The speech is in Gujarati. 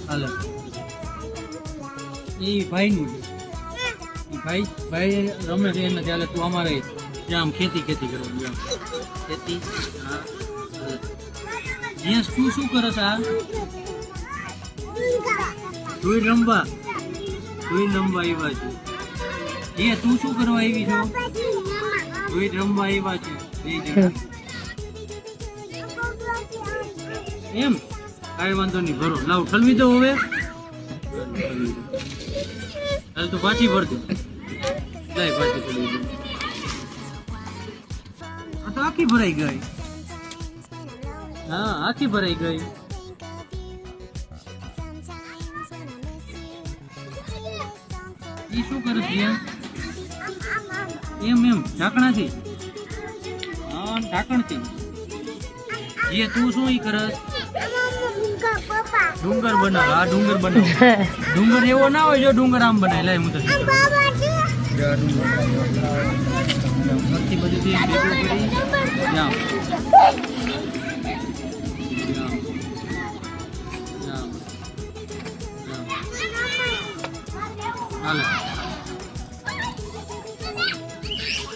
હાલો એ ભાઈનું છે ભાઈ રમે છે એને ત્યારે તું અમારે આમ ખેતી કરવાની આમ ખેતી હા જેસ તું શું કરે છે આ તું રમવા આવ્યા છે એ તું શું કરવા આવી છો તું રમવા આવ્યા છે બે જણા એમ કાંઈ વાંધો નહીં ભરો લાવ ઠલવી દો હવે હાલ તું પાછી ભરજો લાય પાછી ઠલવી દો આ તો આખી ભરાઈ ગઈ હા આખી ભરાઈ ગઈ એ શું કરે છે એમ ઢાંકણાથી હા ઢાંકણથી જે તું શું ઈ કરસ ડુંગર બનાવ આ ડુંગર બનાવ ડુંગર એવો ના હોય જો ડુંગર આમ બનાય લાય હું તો બધી ભેગું કરી જામ હાલો